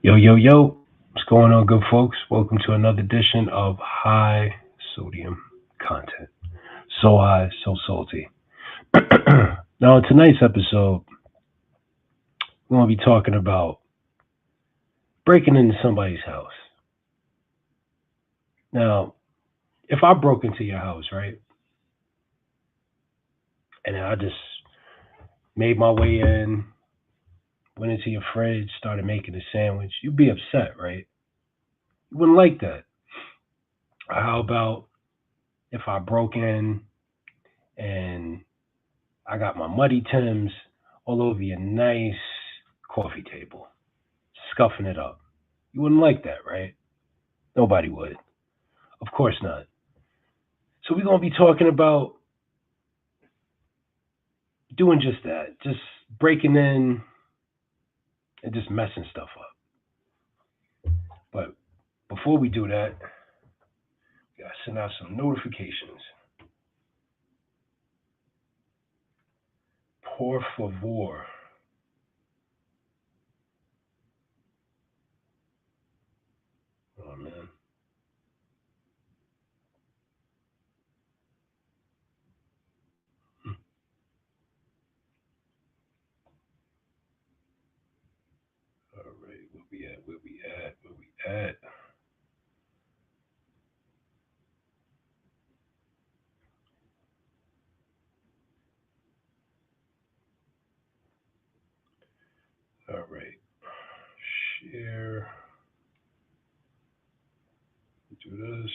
Yo, yo, yo. What's going on, good folks? Welcome to another edition of High Sodium Content. So high, so salty. Now, in tonight's episode, we're going to be talking about breaking into somebody's house. Now, if I broke into your house, right, and I just made my way in, went into your fridge, started making a sandwich, you'd be upset, right? You wouldn't like that. How about if I broke in and I got my muddy Tims all over your nice coffee table, scuffing it up? You wouldn't like that, right? Nobody would. Of course not. So we're going to be talking about doing just that, just breaking in and just messing stuff up. But before we do that, we got to send out some notifications. Por favor. Oh, man. All right, where we at? Where we at? Where we at? All right. Share. Do this.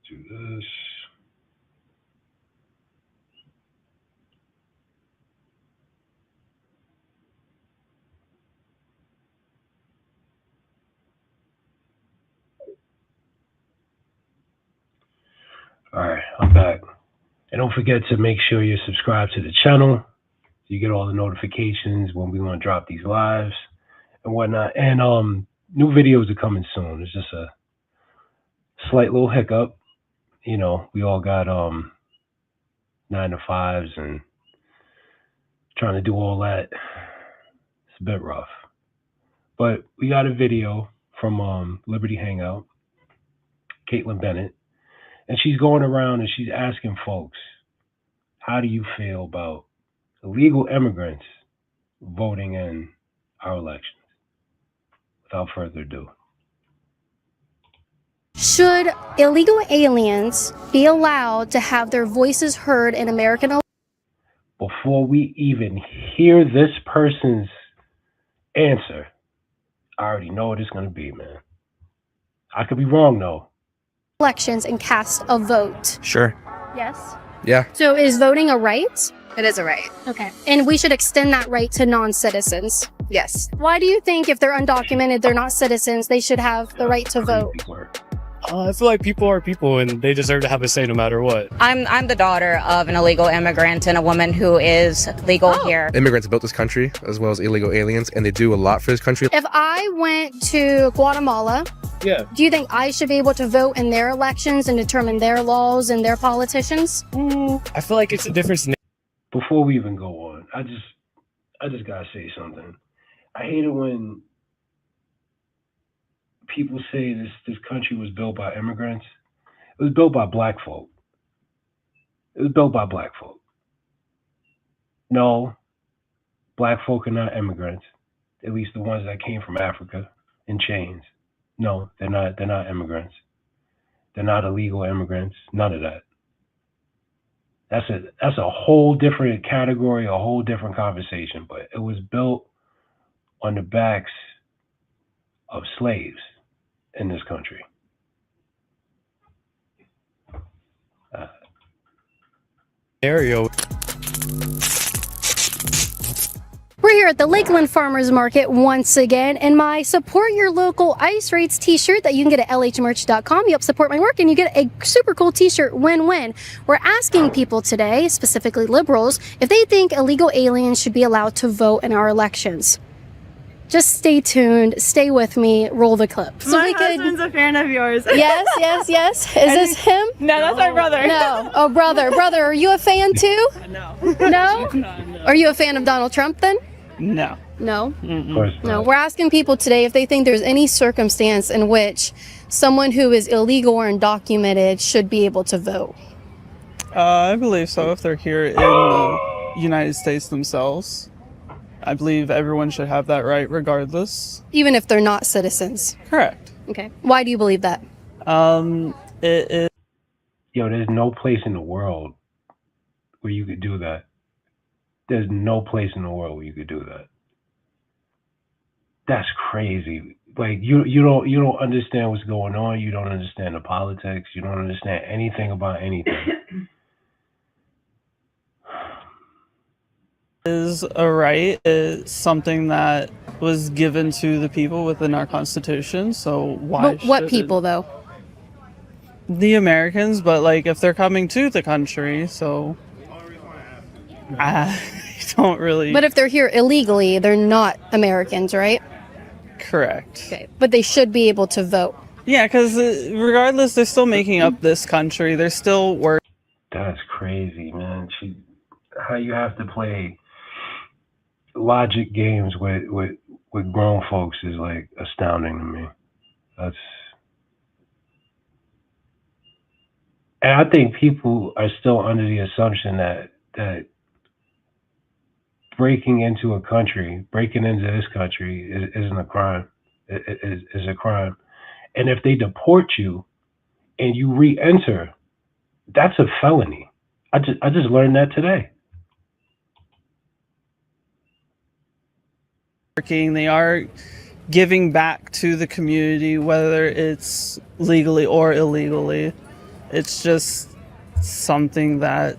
Do this. All right, I'm back. And don't forget to make sure you're subscribed to the channel so you get all the notifications when we want to drop these lives and whatnot. And new videos are coming soon. It's just a slight little hiccup. You know, we all got 9 to 5s and trying to do all that. It's a bit rough. But we got a video from Liberty Hangout, Caitlin Bennett, and she's going around and she's asking folks, how do you feel about illegal immigrants voting in our elections? Without further ado. Should illegal aliens be allowed to have their voices heard in American elections? Before we even hear this person's answer, I already know what it's going to be, man. I could be wrong, though. Elections and cast a vote? Sure. Yes. Yeah. So is voting a right? It is a right. Okay. And we should extend that right to non-citizens? Yes. Why do you think if they're undocumented, they're not citizens, they should have the right to vote? I feel like people are people and they deserve to have a say no matter what. I'm the daughter of an illegal immigrant and a woman who is legal here. Immigrants built this country as well as illegal aliens, and they do a lot for this country. If I went to Guatemala, Yeah. do you think I should be able to vote in their elections and determine their laws and their politicians? I feel like it's a difference. Before we even go on, I just gotta say something. I hate it when people say this country was built by immigrants. It was built by black folk. It was built by black folk. No, black folk are not immigrants. At least the ones that came from Africa in chains. No, they're not. They're not immigrants. They're not illegal immigrants. None of that. That's a whole different category, a whole different conversation. But it was built on the backs of slaves in this country. Scenario. We're here at the Lakeland Farmers Market once again, and my Support Your Local Ice Rates t-shirt that you can get at lhmerch.com. You help support my work and you get a super cool t-shirt, win-win. We're asking people today, specifically liberals, if they think illegal aliens should be allowed to vote in our elections. Just stay tuned, stay with me, roll the clip. So My husband's a fan of yours. Yes. Is this him? No, that's my brother. No. Oh, brother, are you a fan too? No. No? Are you a fan of Donald Trump then? No. No. Of course No. not. We're asking people today if they think there's any circumstance in which someone who is illegal or undocumented should be able to vote. I believe so. If they're here in the United States themselves, I believe everyone should have that right regardless. Even if they're not citizens. Correct. Okay. Why do you believe that? It is. Yo, there's no place in the world where you could do that. There's no place in the world where you could do that. That's crazy. Like you don't understand what's going on. You don't understand the politics. You don't understand anything about anything. Is a right. It's something that was given to the people within our Constitution. So why? But what should people though? The Americans, but like if they're coming to the country, so I don't really. But if they're here illegally, they're not Americans, right? Correct. Okay. But they should be able to vote. Yeah, because regardless, they're still making up this country. They're still working. That's crazy, man. How you have to play logic games with grown folks is like astounding to me. And I think people are still under the assumption that breaking into this country isn't a crime. Is a crime. And if they deport you and you re-enter, that's a felony. I just learned that today. They are giving back to the community, whether it's legally or illegally. It's just something that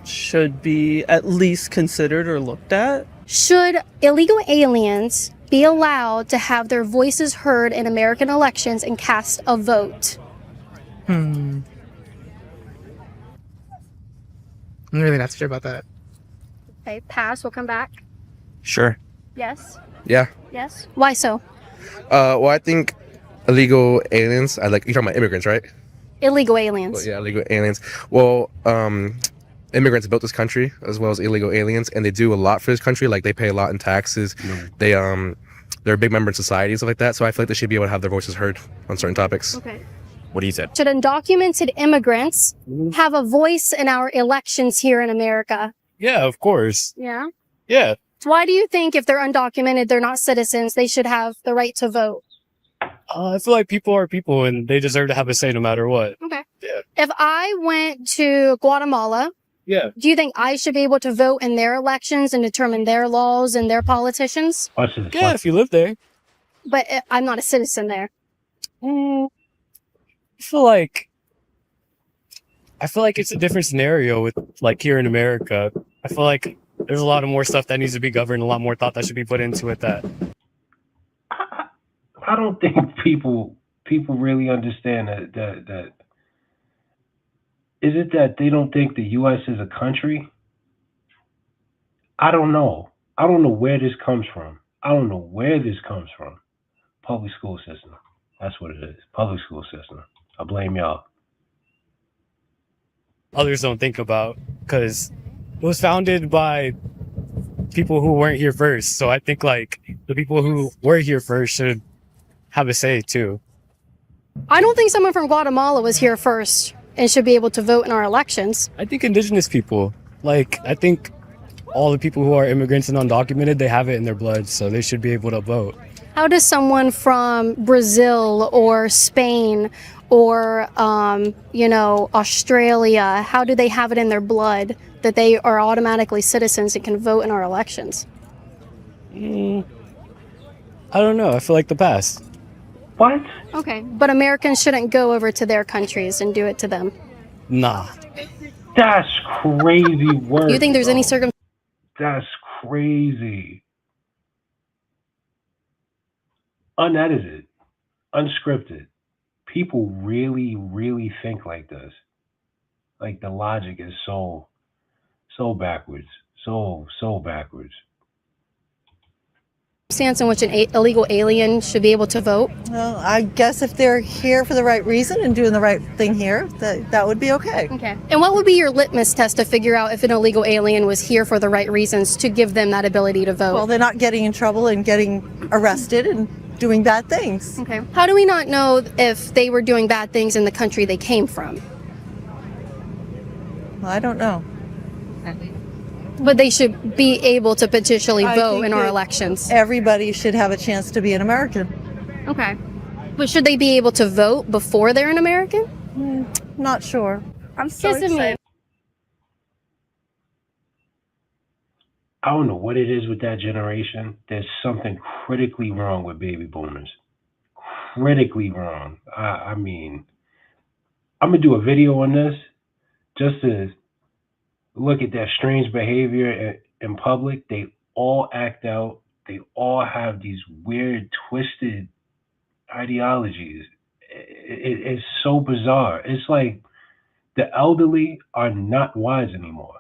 should be at least considered or looked at. Should illegal aliens be allowed to have their voices heard in American elections and cast a vote? I'm really not sure about that. Okay, pass. We'll come back. Sure. Yes. Yeah. Yes. Why so? Well, I think illegal aliens. You're talking about immigrants, right? Illegal aliens. Well, yeah, illegal aliens. Well, immigrants built this country as well as illegal aliens, and they do a lot for this country. Like they pay a lot in taxes. They're a big member in society and stuff like that. So I feel like they should be able to have their voices heard on certain topics. Okay. What do you say? Should undocumented immigrants have a voice in our elections here in America? Yeah, of course. Yeah. Yeah. So why do you think if they're undocumented, they're not citizens, they should have the right to vote? I feel like people are people and they deserve to have a say no matter what. Okay. Yeah. If I went to Guatemala, Yeah. do you think I should be able to vote in their elections and determine their laws and their politicians? Watch this. Yeah, if you live there. But I'm not a citizen there. I feel like it's a different scenario with like here in America. I feel like there's a lot of more stuff that needs to be governed, a lot more thought that should be put into it that I don't think people really understand that is it that they don't think the US is a country? I don't know. I don't know where this comes from. Public school system. That's what it is. Public school system. I blame y'all. others don't think about, because it was founded by people who weren't here first. So I think like the people who were here first should have a say too. I don't think someone from Guatemala was here first and should be able to vote in our elections. I think indigenous people, I think all the people who are immigrants and undocumented, they have it in their blood, so they should be able to vote. How does someone from Brazil or Spain or, Australia, how do they have it in their blood that they are automatically citizens and can vote in our elections? I don't know. I feel like the past. What? Okay, but Americans shouldn't go over to their countries and do it to them. Nah. That's crazy work. Do you think there's any circumstance? That's crazy. Unedited, unscripted. People really, really think like this. Like the logic is so backwards. So backwards. Stance in which an illegal alien should be able to vote? Well, I guess if they're here for the right reason and doing the right thing here, that would be okay. Okay. And what would be your litmus test to figure out if an illegal alien was here for the right reasons to give them that ability to vote? Well, they're not getting in trouble and getting arrested and doing bad things. Okay. How do we not know if they were doing bad things in the country they came from? Well, I don't know. But they should be able to potentially I vote think in our that elections. Everybody should have a chance to be an American. Okay. But should they be able to vote before they're an American? Not sure. I'm so Kiss me. excited. I don't know what it is with that generation. There's something critically wrong with baby boomers. Critically wrong. I mean, I'm gonna do a video on this just to look at their strange behavior in public. They all act out. They all have these weird, twisted ideologies. It's so bizarre. It's like the elderly are not wise anymore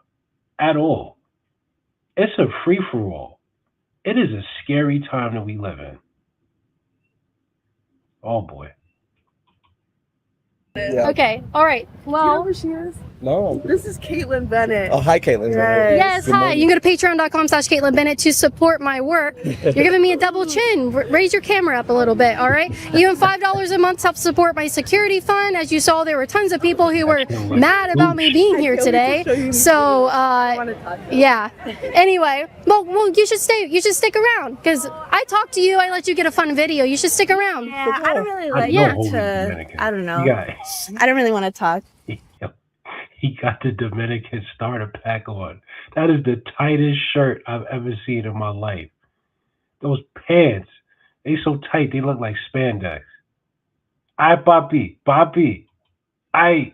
at all. It's a free-for-all. It is a scary time that we live in. Oh, boy. Yeah. Okay. All right. Do you know Well, who she is? No. This is Caitlin Bennett. Oh, hi, Caitlin. yes, Good hi. morning. You can go to patreon.com/Caitlin Bennett to support my work. You're giving me a double chin. Raise your camera up a little bit, all right? Even $5 a month helps support my security fund. As you saw, there were tons of people who were mad about me being here today. So, yeah. Anyway, well, you should stay. You should stick around because I talked to you. I let you get a fun video. You should stick around. Yeah, I don't really I like know Holy to. Dominican. I don't know. He got, I don't really want to talk. he got the Dominican starter pack on. That is the tightest shirt I've ever seen in my life. Those pants, they so tight, they look like spandex. Ay, papi, ay.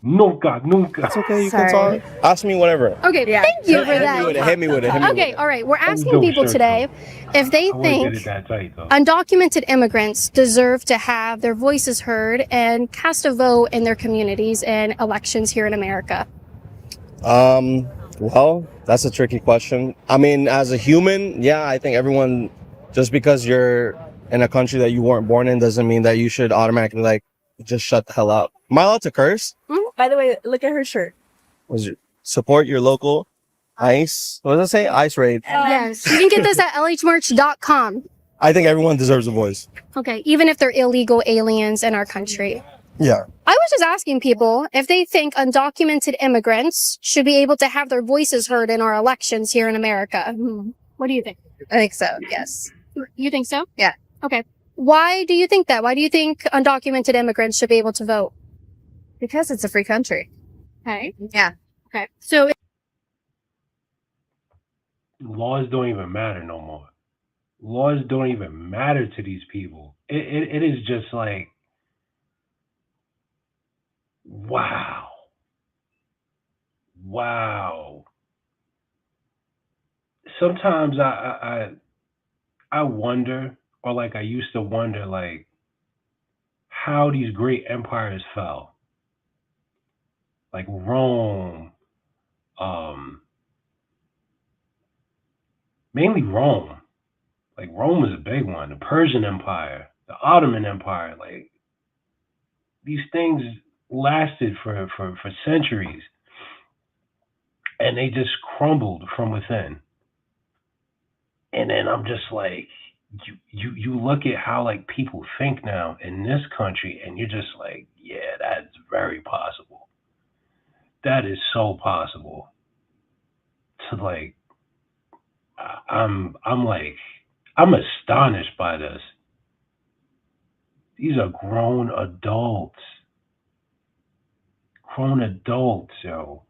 Nunca. It's okay. You Sorry. can talk. Ask me whatever. Okay, Yeah. thank you for Hit me with it. that. Hit me with it. Hit me Okay, with it. all right. We're asking dope people shirt, today if they I wouldn't get think it that tight, though. undocumented immigrants deserve to have their voices heard and cast a vote in their communities and elections here in America. Well, that's a tricky question. I mean, as a human, yeah, I think everyone, just because you're in a country that you weren't born in doesn't mean that you should automatically, like, just shut the hell up. Am I allowed to curse? By the way, look at her shirt. Was it support your local ICE? What does it say? ICE raid. Yes, you can get this at lhmerch.com. I think everyone deserves a voice. Okay, even if they're illegal aliens in our country. Yeah. I was just asking people if they think undocumented immigrants should be able to have their voices heard in our elections here in America. What do you think? I think so, yes. You think so? Yeah. Okay. Why do you think that? Why do you think undocumented immigrants should be able to vote? Because it's a free country. Okay. Yeah. Okay. So Laws don't even matter no more. Laws don't even matter to these people. It is just like, wow. Sometimes I wonder, or like I used to wonder, like how these great empires fell, like Rome, mainly Rome. Like Rome was a big one. The Persian Empire, the Ottoman Empire, like these things lasted for centuries, and they just crumbled from within. And then I'm just like, you look at how like people think now in this country, and you're just like, yeah, that's very possible. That is so possible. To like, I'm like, I'm astonished by this. These are grown adults. Yo.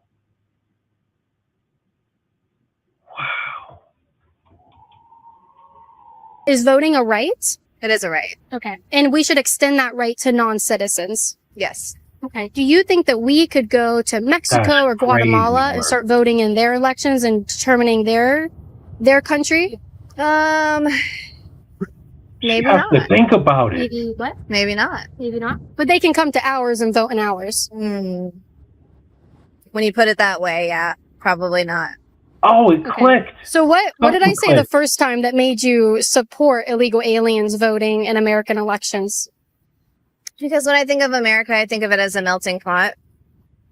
Wow. is voting a right? It is a right. Okay. And we should extend that right to non-citizens. Yes. Okay. Do you think that we could go to Mexico That's or Guatemala crazy and start voting in their elections and determining their country? Maybe You have not. to think about it. Maybe what? Maybe not. Maybe not. But they can come to ours and vote in ours. When you put it that way, yeah, probably not. Oh, it Okay. clicked. So what did I Something say the clicked. first time that made you support illegal aliens voting in American elections? Because when I think of America, I think of it as a melting pot.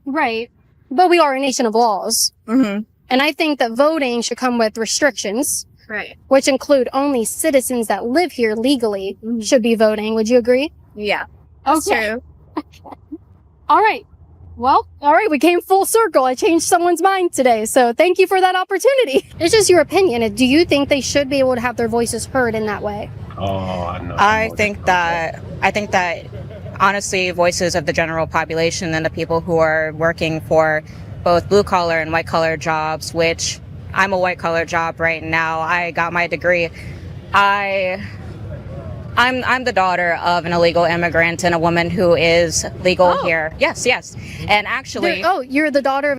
Right. But we are a nation of laws. Mm-hmm. And I think that voting should come with restrictions, Right. which include only citizens that live here legally should be voting. Would you agree? Yeah. That's Okay. true. All right. Well, all right. We came full circle. I changed someone's mind today. So thank you for that opportunity. It's just your opinion. Do you think they should be able to have their voices heard in that way? Oh, I know. I think that honestly, voices of the general population and the people who are working for both blue collar and white collar jobs, which I'm a white collar job right now. I got my degree. I'm the daughter of an illegal immigrant and a woman who is legal here. Yes. And actually, You're the daughter of.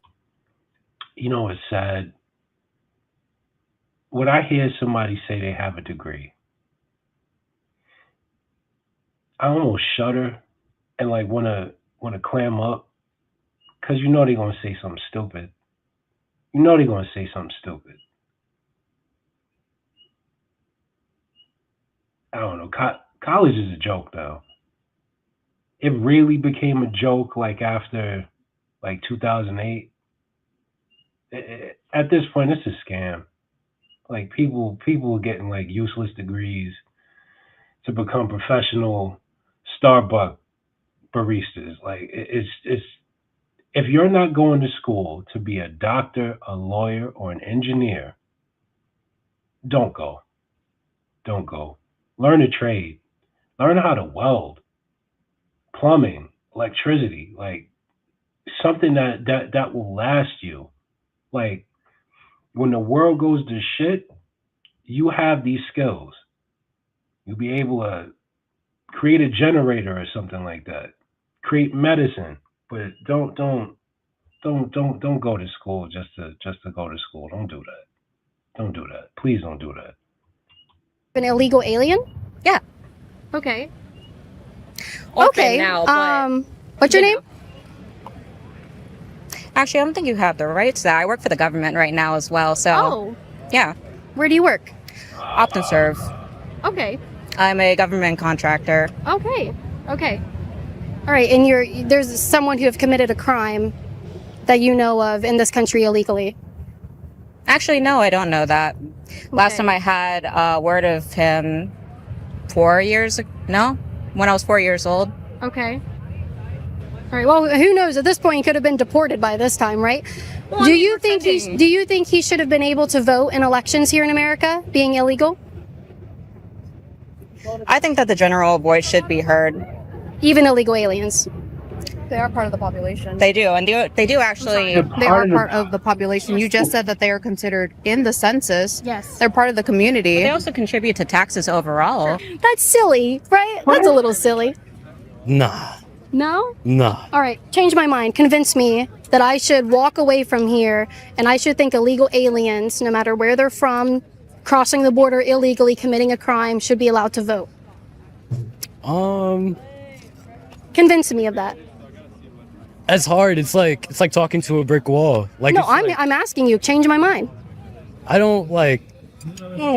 You know, it's sad. When I hear somebody say they have a degree, I almost shudder and like wanna clam up because you know they're gonna say something stupid. You know they're gonna say something stupid. I don't know. College is a joke though. It really became a joke like after like 2008. At this point, it's a scam. Like people getting like useless degrees to become professional Starbucks baristas. Like it's if you're not going to school to be a doctor, a lawyer, or an engineer, don't go. Don't go. Learn a trade. Learn how to weld, plumbing, electricity, like something that will last you. Like when the world goes to shit, you have these skills. You'll be able to create a generator or something like that. Create medicine, but don't go to school just to go to school. Don't do that. Don't do that. Please don't do that. An illegal alien? Yeah. Okay. okay. Now, but What's your name? actually, I don't think you have the rights to that. I work for the government right now as well. So, Oh, yeah, where do you work? OptumServe. Okay. I'm a government contractor. Okay. Okay. All right. And there's someone who have committed a crime that you know of in this country illegally. Actually, no, I don't know that. Last Okay. time I had word of him 4 years ago. No, when I was 4 years old. Okay. All right. Well, who knows? At this point, he could have been deported by this time, right? Well, I do mean, you we're think thinking- do you think he should have been able to vote in elections here in America, being illegal? I think that the general voice should be heard. Even illegal aliens. They are part of the population. They do, and they do actually. They are part of the population. You just said that they are considered in the census. Yes. They're part of the community. They also contribute to taxes overall. That's silly, right? That's a little silly. Nah. No? Nah. All right, change my mind. Convince me that I should walk away from here and I should think illegal aliens, no matter where they're from, crossing the border illegally, committing a crime, should be allowed to vote. Convince me of that. It's hard. It's like talking to a brick wall. Like No, it's I'm like- I'm asking you. Change my mind. I don't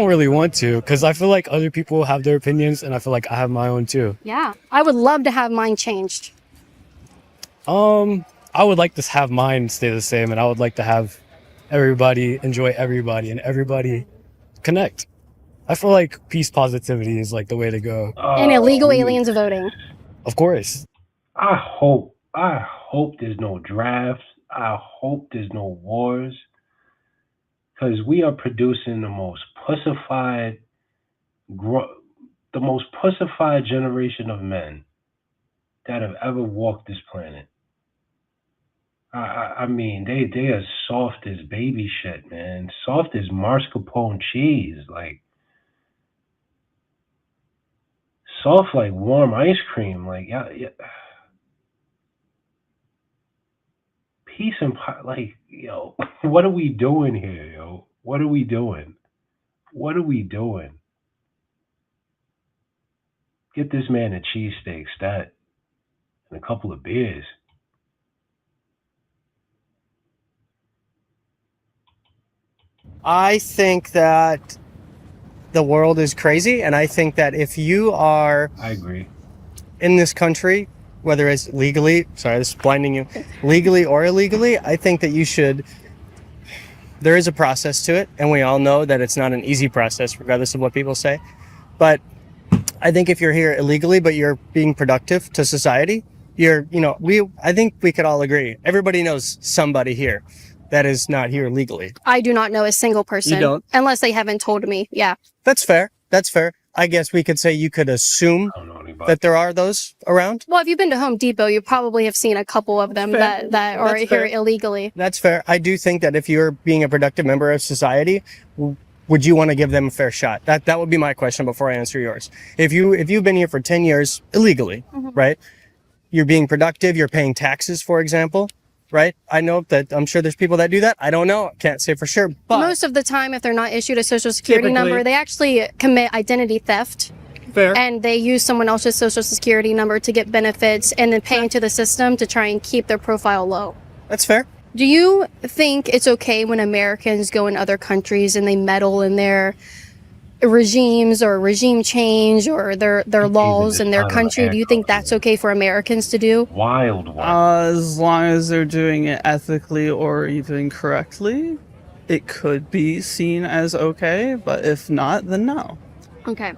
really want to because I feel like other people have their opinions and I feel like I have my own too. Yeah, I would love to have mine changed. I would like to have mine stay the same and I would like to have everybody enjoy everybody and everybody connect. I feel like peace positivity is like the way to go. And illegal please. aliens voting. Of course. I hope there's no drafts. I hope there's no wars. Because we are producing the most pussified generation of men that have ever walked this planet. I mean, they are soft as baby shit, man. Soft as mascarpone cheese, like soft like warm ice cream, like yeah. Peace and like, yo, what are we doing here, yo? What are we doing? What are we doing? Get this man a cheesesteak, stat, and a couple of beers. I think that the world is crazy, and I think that if you are I agree. in this country, whether it's legally, sorry, this is blinding you, legally or illegally, I think that you should, there is a process to it, and we all know that it's not an easy process, regardless of what people say. But I think if you're here illegally, but you're being productive to society, I think we could all agree. Everybody knows somebody here that is not here legally. I do not know a single person. You don't? Unless they haven't told me. Yeah. That's fair. That's fair. I guess we could say you could assume I don't know anybody. that there are those around. Well, if you've been to Home Depot, you probably have seen a couple of them Fair. that are That's here fair. illegally. That's fair. I do think that if you're being a productive member of society, would you want to give them a fair shot? That would be my question before I answer yours. If you've been here for 10 years illegally, right? You're being productive, you're paying taxes, for example, right? I'm sure there's people that do that. I don't know. Can't say for sure. But Most of the time, if they're not issued a social security Typically. number, they actually commit identity theft. fair. And they use someone else's social security number to get benefits and then pay into the system to try and keep their profile low. That's fair. Do you think it's okay when Americans go in other countries and they meddle in their regimes or regime change or their laws in their country? Do you think that's okay for Americans to do? Wild one. As long as they're doing it ethically or even correctly, it could be seen as okay, but if not, then no. Okay.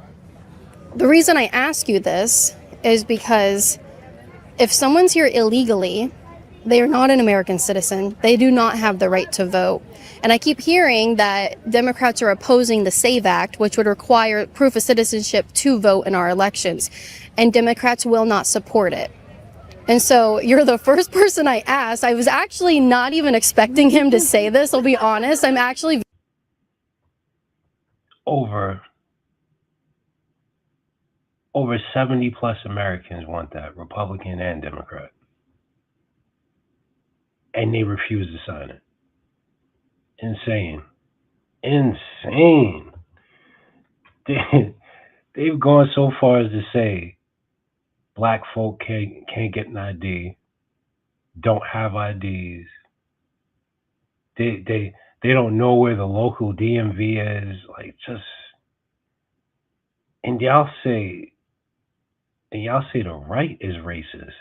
The reason I ask you this is because if someone's here illegally, they are not an American citizen. They do not have the right to vote. And I keep hearing that Democrats are opposing the SAVE Act, which would require proof of citizenship to vote in our elections. And Democrats will not support it. And so you're the first person I asked. I was actually not even expecting him to say this, I'll be honest. I'm actually Over 70 plus Americans want that, Republican and Democrat. And they refuse to sign it. Insane. They've gone so far as to say black folk can't get an ID, don't have IDs. They don't know where the local DMV is. Like, just, and y'all say the right is racist.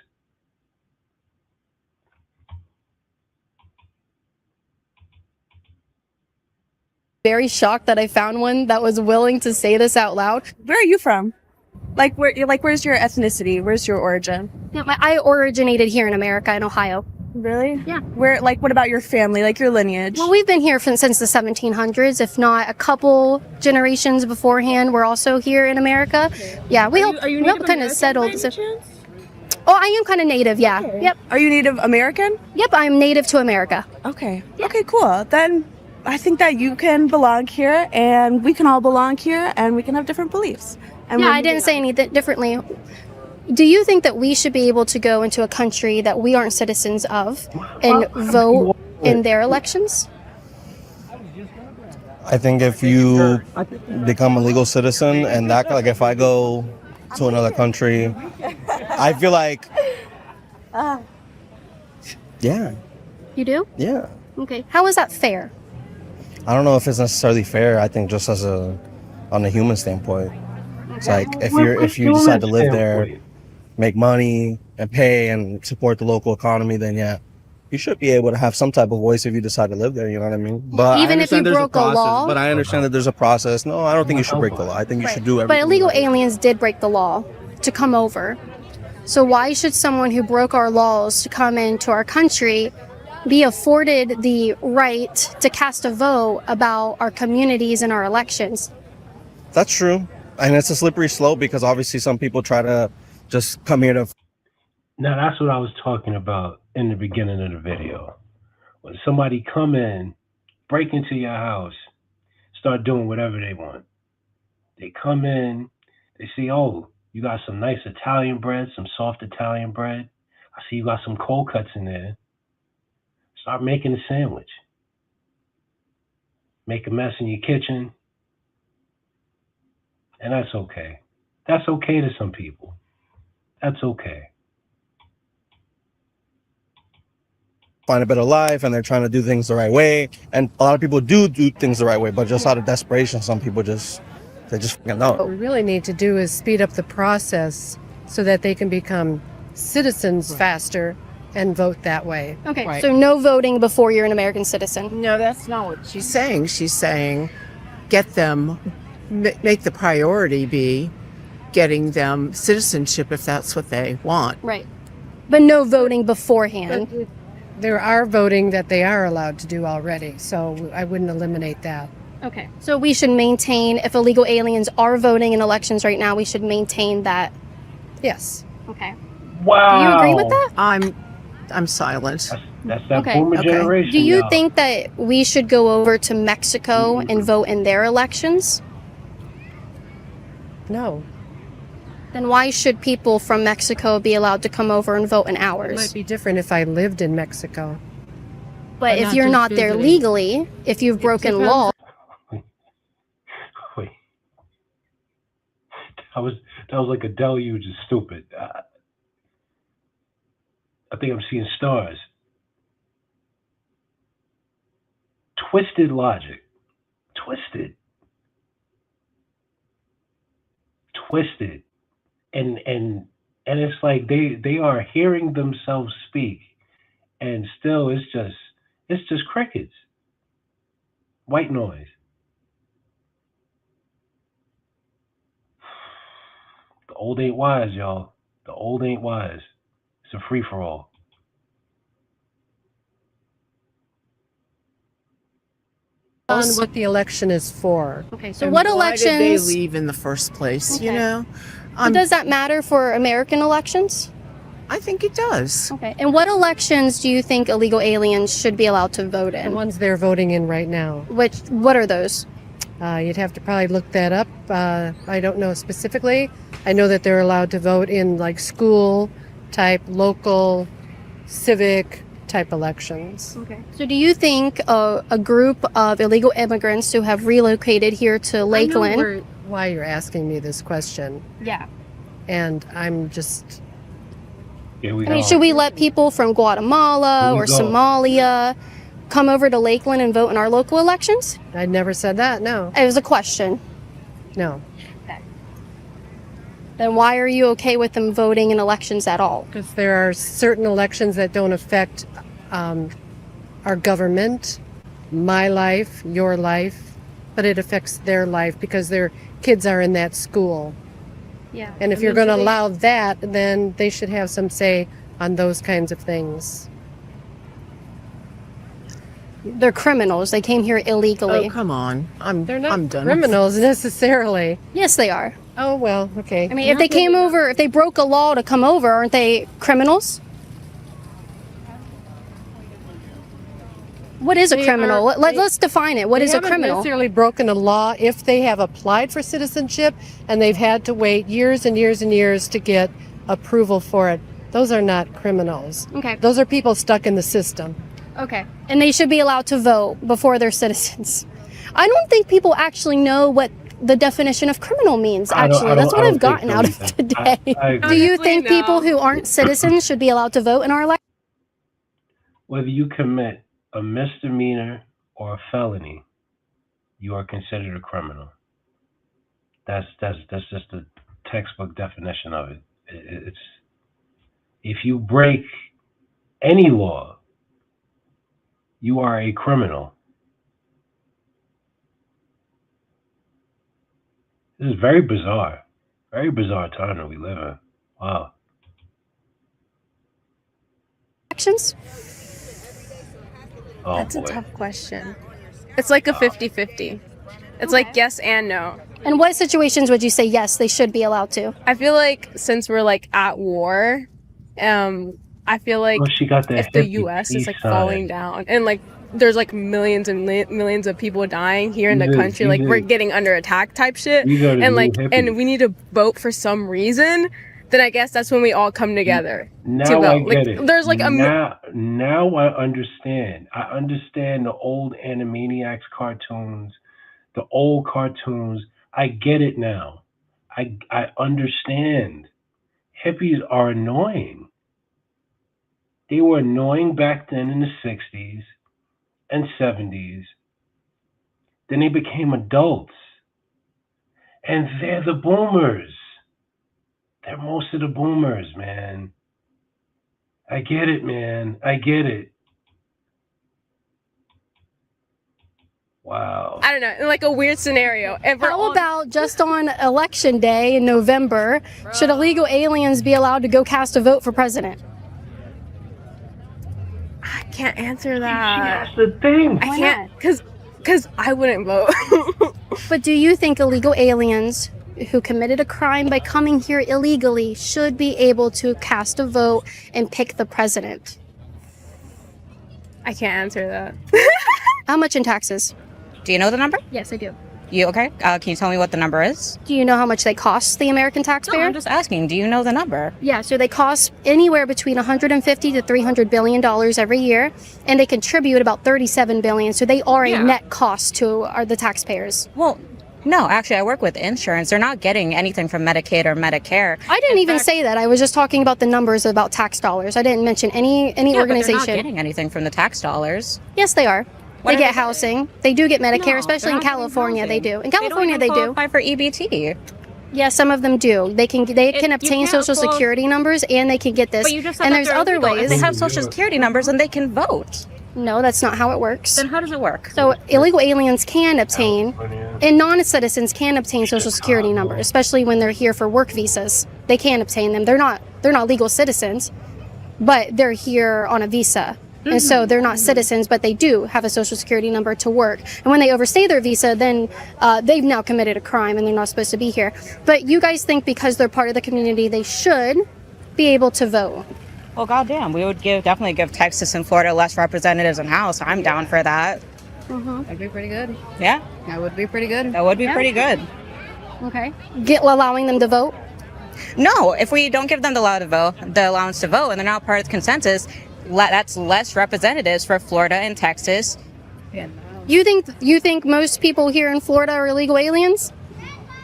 very shocked that I found one that was willing to say this out loud. Where are you from? Where's your ethnicity? Where's your origin? Yeah, I originated here in America, in Ohio. Really? Yeah. What about your family, your lineage? Well, we've been here since the 1700s, if not a couple generations beforehand. We're also here in America. Okay. Yeah, we help kind of settled. Oh, I am kind of native, yeah. Okay. Yep. Are you Native American? Yep, I'm native to America. Okay. Yeah. Okay, cool. Then I think that you can belong here, and we can all belong here, and we can have different beliefs. And yeah, I didn't say anything differently. Do you think that we should be able to go into a country that we aren't citizens of and vote in their elections? I think if you become a legal citizen and that, like if I go to another country, I feel like, yeah. You do? Yeah. Okay. How is that fair? I don't know if it's necessarily fair. I think just on a human standpoint, it's like if you decide to live there, make money and pay and support the local economy, then yeah, you should be able to have some type of voice if you decide to live there. You know what I mean? But even if you broke a law. But I understand that there's a process. No, I don't think you should break the law. I think you should do everything. But illegal aliens did break the law to come over. So why should someone who broke our laws to come into our country be afforded the right to cast a vote about our communities and our elections? That's true. And it's a slippery slope because obviously some people try to just come here to. Now that's what I was talking about in the beginning of the video. When somebody come in, break into your house, start doing whatever they want. They come in, they see, oh, you got some nice Italian bread, some soft Italian bread. I see you got some cold cuts in there. Start making a sandwich. Make a mess in your kitchen. And that's okay. That's okay to some people. That's okay. find a better life and they're trying to do things the right way. And a lot of people do things the right way, but just out of desperation, some people just fucking don't. What we really need to do is speed up the process so that they can become citizens faster and vote that way. Okay, Right. so no voting before you're an American citizen. No, that's not what she's saying. She's saying get them, make the priority be getting them citizenship if that's what they want. Right. But no voting beforehand. But there are voting that they are allowed to do already, so I wouldn't eliminate that. Okay. So we should maintain, if illegal aliens are voting in elections right now, we should maintain that. Yes. Okay. Wow. Do you agree with that? I'm silent. That's that Okay. boomer Okay. generation. Do you y'all. think that we should go over to Mexico and vote in their elections? No. Then why should people from Mexico be allowed to come over and vote in It might ours? be different if I lived in Mexico. But if not you're just not there visiting. legally, if you've broken depends. law, Wait. That was like a deluge of stupid. I think I'm seeing stars. Twisted logic. Twisted. And it's like they are hearing themselves speak, and still it's just crickets. White noise. The old ain't wise, y'all. The old ain't wise. It's a free for all. On what the election is for. okay, so And what why did they elections, leave in the first place? You Okay. know, does that matter for American elections? I think it does. Okay, and what elections do you think illegal aliens should be allowed to vote The in? ones they're voting in right now. What are those? You'd have to probably look that up. I don't know specifically. I know that they're allowed to vote in like school type, local, civic type elections. Okay. So do you think a group of illegal immigrants who have relocated here to Lakeland? I know why you're asking me this question, Yeah. and I'm just Here we I mean, go. should we let people from Guatemala Here we or go. Somalia come over to Lakeland and vote in our local elections? I never said that. No, It was a question. no, Then why are you okay with them voting in elections at all? because there are certain elections that don't affect our government, my life, your life, but it affects their life because their kids are in that school. Yeah. And if you're going to allow that, then they should have some say on those kinds of things. They're criminals. They came here illegally. Oh, come on. They're not I'm done. criminals necessarily. Yes, they are. Oh, well, okay. I mean, if they came over, if they broke a law to come over, aren't they criminals? What is a They criminal? are- Let's define it. What is They a haven't criminal? necessarily broken a law if they have applied for citizenship and they've had to wait years and years and years to get approval for it. Those are not criminals. Okay. Those are people stuck in the system. Okay. And they should be allowed to vote before they're citizens. I don't think people actually know what the definition of criminal means, I don't- actually. I That's don't- what I I've don't gotten think out so of either. today. I agree. Do you Honestly, think no. people who aren't citizens should be allowed to vote in our election? Whether you commit a misdemeanor or a felony, you are considered a criminal. That's just the textbook definition of it. It's if you break any law, you are a criminal. This is very bizarre time that we live in. Wow. Elections? Oh That's boy. a tough question. It's like a 50-50. It's like yes and no. In what situations would you say yes, they should be allowed to? I feel like since we're like at war, I feel like Oh, she got that if the hippie U.S. is peace like sign. falling down and like there's like millions and millions of people dying here in the These are- country, like these we're are- getting under attack type shit, These are the and new like hippies. and we need to vote for some reason, then I guess that's when we all come together to Now vote. I Like get it. there's like now I understand. I understand the old Animaniacs cartoons, the old cartoons. I get it now. I understand. Hippies are annoying. They were annoying back then in the 60s and 70s. Then they became adults. And they're the boomers. They're most of the boomers, man. I get it, man. I get it. Wow. I don't know, in like a weird scenario. How about just on election day in November, should illegal aliens be allowed to go cast a vote for president? I can't answer that. That's the thing. I can't, because I wouldn't vote. But do you think illegal aliens who committed a crime by coming here illegally should be able to cast a vote and pick the president? I can't answer that. How much in taxes? Do you know the number? Yes, I do. You okay? Can you tell me what the number is? Do you know how much they cost the American No, taxpayer? I'm just asking. Do you know the number? Yeah, so they cost anywhere between 150 to 300 billion dollars every year, and they contribute about 37 billion. So they are a net cost to the taxpayers. Well, no, actually, I work with insurance. They're not getting anything from Medicaid or Medicare. I didn't even say that. I was just talking about the numbers about tax dollars. I didn't mention any Yeah, organization. but they're not getting anything from the tax dollars. Yes, they are. What They are get they housing. They do get Medicare, No, especially they're in not getting California. They housing. do. In California, they they don't even do. qualify for EBT. Yeah, some of them do. They can you obtain can't Social qual- Security numbers, and they can get this. But you just said and that there's they're other illegal. If ways. they have Social Security numbers, and they can vote. No, that's not how it works. Then how does it work? So illegal aliens can obtain, and non-citizens can obtain Social Security numbers, especially when they're here for work visas. They can obtain them. They're not legal citizens, but they're here on a visa. And so they're not citizens, but they do have a Social Security number to work. And when they overstay their visa, then they've now committed a crime and they're not supposed to be here. But you guys think because they're part of the community, they should be able to vote. Well, goddamn, we would definitely give Texas and Florida less representatives in House. I'm down for that. That'd be pretty good. Yeah, That would be pretty good. that would be pretty good. Okay. Allowing them to vote? No, if we don't give them the allowance to vote, and they're not part of the consensus, that's less representatives for Florida and Texas. You think most people here in Florida are illegal aliens?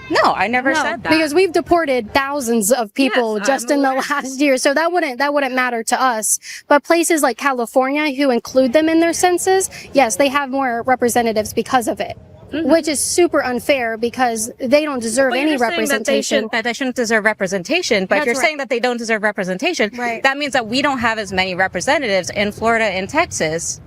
No, I never said that. Because we've deported thousands of people just in the last year, so that wouldn't matter to us. But places like California, who include them in their census, yes, they have more representatives because of it, which is super unfair because they don't deserve Well, any you're saying representation. that they shouldn't deserve representation, but if That's you're right. saying that they don't deserve representation, that means that we don't have as many representatives in Florida and Texas,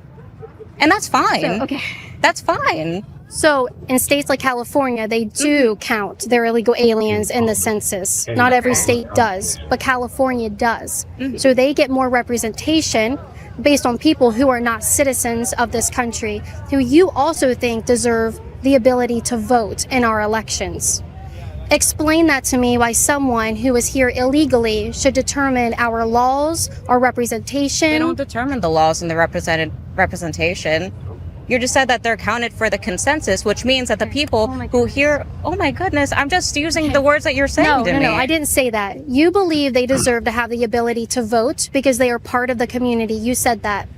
and that's fine. So, okay. That's fine. So in states like California, they do count their illegal aliens in the census. Not every state does, but California does. So they get more representation based on people who are not citizens of this country, who you also think deserve the ability to vote in our elections. Explain that to me, why someone who is here illegally should determine our laws, our representation. They don't determine the laws and the representation. You just said that they're counted for the consensus, which means that the people who hear, oh my goodness, I'm just using the words that you're saying to me. No, I didn't say that. You believe they deserve to have the ability to vote because they are part of the community. You said that.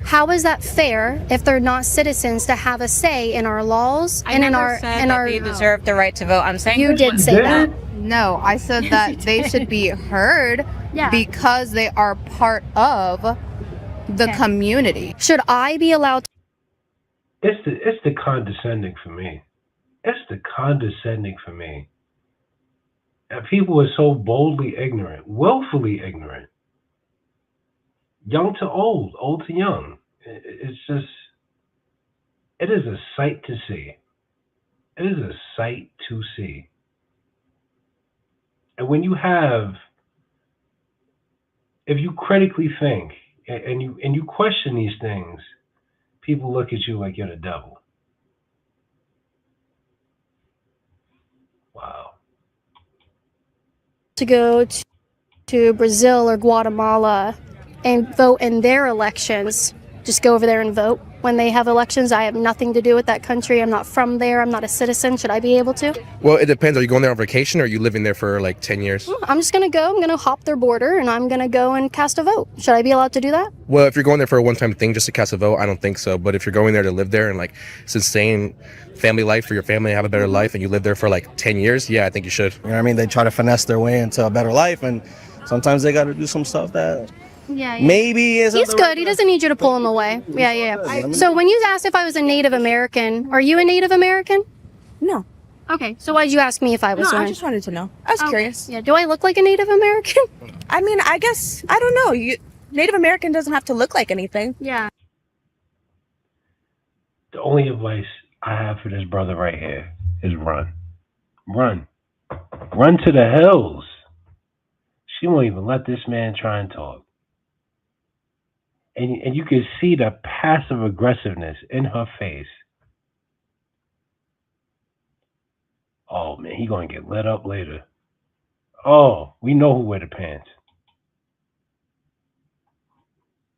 How is that fair if they're not citizens to have a say in our laws and in our they deserve the right to vote. I'm saying You did say that. No, I said that they should be heard because they are part of the community. Should I be allowed to? It's the condescending for me. It's the condescending for me. And people are so boldly ignorant, willfully ignorant. Young to old, old to young. It's just, it is a sight to see. It is a sight to see. And when you have, if you critically think and you question these things, people look at you like you're the devil. Wow. To go to Brazil or Guatemala and vote in their elections. Just go over there and vote when they have elections. I have nothing to do with that country. I'm not from there. I'm not a citizen. Should I be able to? Well, it depends. Are you going there on vacation or are you living there for like 10 years? I'm just going to go. I'm going to hop their border and I'm going to go and cast a vote. Should I be allowed to do that? Well, if you're going there for a one-time thing just to cast a vote, I don't think so. But if you're going there to live there and like sustain family life for your family, have a better life, and you live there for like 10 years, yeah, I think you should. You know what I mean? They try to finesse their way into a better life, and sometimes they got to do some stuff that Yeah, maybe isn't he's the good. right He guy. doesn't need you to pull him away. Yeah, yeah. Good. I mean- So when you asked if I was a Native American, are you a Native American? No. Okay, so why did you ask me if I was No, I one? just wanted to know. I was curious. Yeah, do I look like a Native American? I mean, I guess, I don't know. Native American doesn't have to look like anything. Yeah. The only advice I have for this brother right here is run. Run. Run to the hills. She won't even let this man try and talk. And you can see the passive aggressiveness in her face. Oh man, he gonna get lit up later. Oh, we know who wear the pants.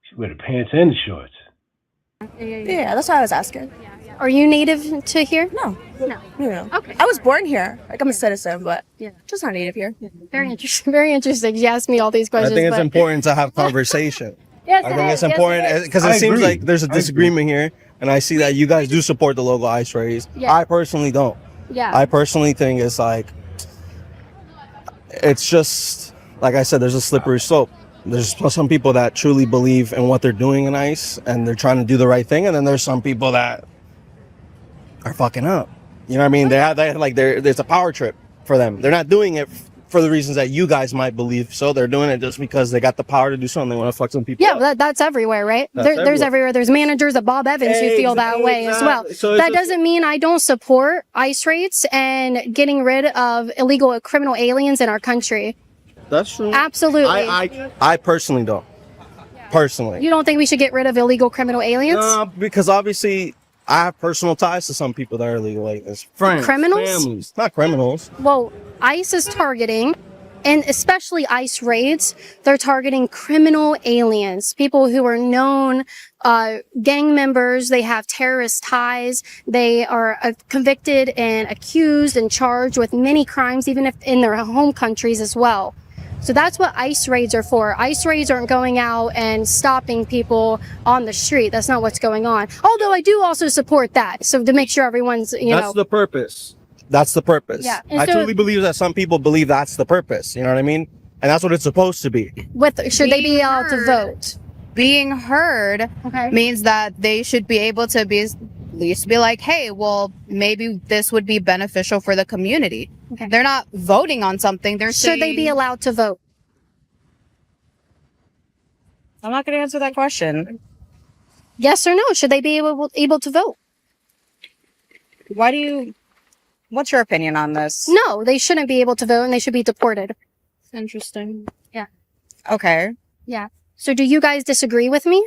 She wear the pants and the shorts. Yeah, that's why I was asking. Are you native to here? No. No. No. Okay. I was born here. Like, I'm a citizen, but Yeah. just not native here. Very interesting. Very interesting. You asked me all these I questions. think it's but... important to have conversation. Yes, I it think is. it's Yes, important it is. because I it seems agree. like there's a I agree. disagreement here, and I see that you guys do support the local ice raids. Yeah. I personally don't. Yeah. I personally think it's like, it's just, like I said, there's a slippery slope. There's some people that truly believe in what they're doing in ice and they're trying to do the right thing. And then there's some people that are fucking up. You know what I mean? There's a power trip for them. They're not doing it for the reasons that you guys might believe. So they're doing it just because they got the power to do something. They want to fuck some people Yeah, up. that's everywhere, right? That's There's everywhere. everywhere. There's managers at Bob Evans who feel that way as well. Exactly. So it's That just- doesn't mean I don't support ICE raids and getting rid of illegal criminal aliens in our country. That's true. Absolutely. I personally don't. Personally. You don't think we should get rid of illegal criminal aliens? Because obviously I have personal ties to some people that are illegal aliens. Friends, Criminals? families, not criminals. Well, ICE is targeting, and especially ICE raids, they're targeting criminal aliens, people who are known gang members. They have terrorist ties. They are convicted and accused and charged with many crimes, even if in their home countries as well. So that's what ICE raids are for. ICE raids aren't going out and stopping people on the street. That's not what's going on. Although I do also support that. So to make sure everyone's, That's the purpose. That's the purpose. Yeah, and I so- truly believe that some people believe that's the purpose. You know what I mean? And that's what it's supposed to be. should they be allowed to vote? Being heard means that they should be able to be at least be like, hey, well, maybe this would be beneficial for the community. Okay. They're not voting on something. They're Should they be allowed to vote? I'm not going to answer that question. Yes or no? Should they be able to vote? What's your opinion on this? No, they shouldn't be able to vote and they should be deported. Interesting. Yeah. Okay. Yeah. So do you guys disagree with me?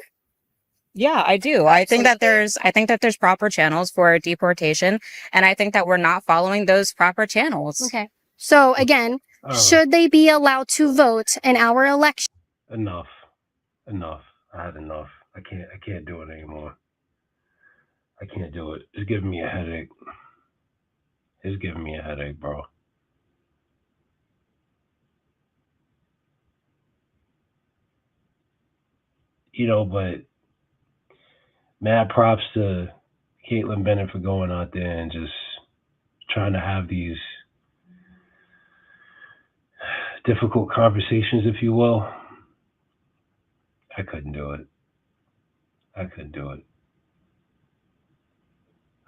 Yeah, I do. I think that there's proper channels for deportation, and I think that we're not following those proper channels. Okay. So again, should they be allowed to vote in our election? Enough. I had enough. I can't do it anymore. I can't do it. It's giving me a headache. It's giving me a headache, bro. But mad props to Caitlin Bennett for going out there and just trying to have these difficult conversations, if you will. I couldn't do it.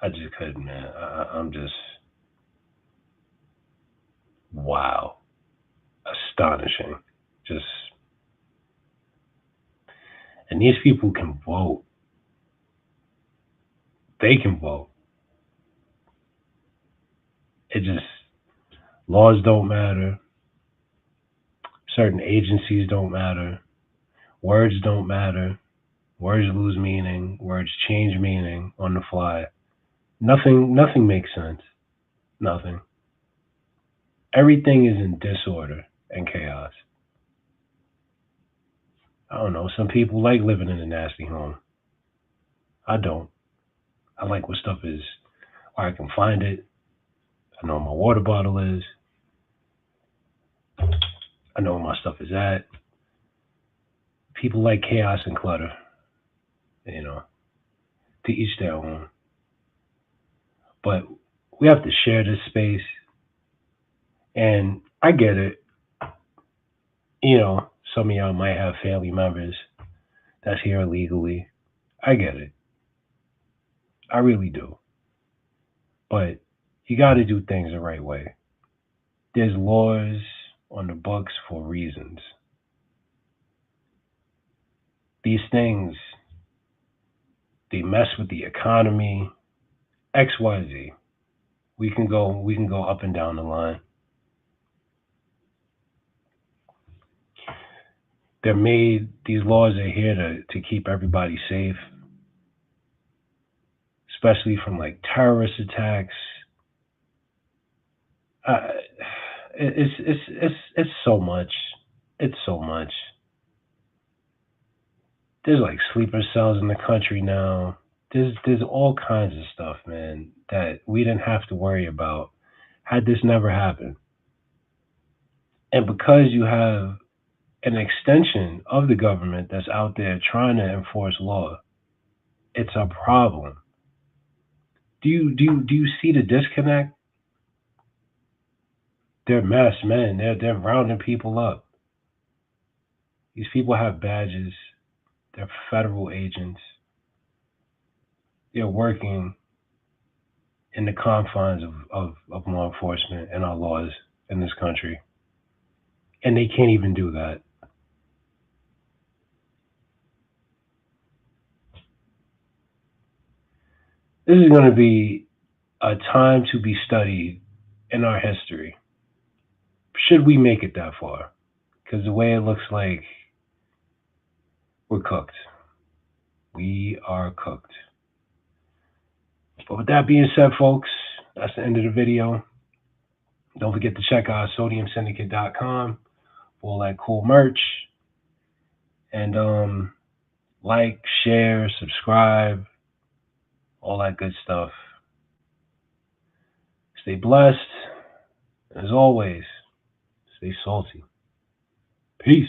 I just couldn't, man. I'm just, wow. Astonishing. And these people can vote. They can vote. Laws don't matter. Certain agencies don't matter. Words don't matter. Words lose meaning. Words change meaning on the fly. Nothing makes sense. Nothing. Everything is in disorder and chaos. I don't know. Some people like living in a nasty home. I don't. I like what stuff is where I can find it. I know where my water bottle is. I know where my stuff is at. People like chaos and clutter. To each their own. But we have to share this space. And I get it. Some of y'all might have family members that's here illegally. I get it. I really do. But you got to do things the right way. There's laws on the books for reasons. These things, they mess with the economy, XYZ. We can go up and down the line. These laws are here to keep everybody safe, especially from like terrorist attacks. It's so much. It's so much. There's like sleeper cells in the country now. There's all kinds of stuff, man, that we didn't have to worry about had this never happened. And because you have an extension of the government that's out there trying to enforce law, it's a problem. Do you see the disconnect? They're masked men. They're rounding people up. These people have badges. They're federal agents. They're working in the confines of law enforcement and our laws in this country. And they can't even do that. This is going to be a time to be studied in our history. Should we make it that far? Because the way it looks like, we're cooked. We are cooked. But with that being said, folks, that's the end of the video. Don't forget to check out sodiumsyndicate.com for all that cool merch. And like, share, subscribe, all that good stuff. Stay blessed. As always, stay salty. Peace.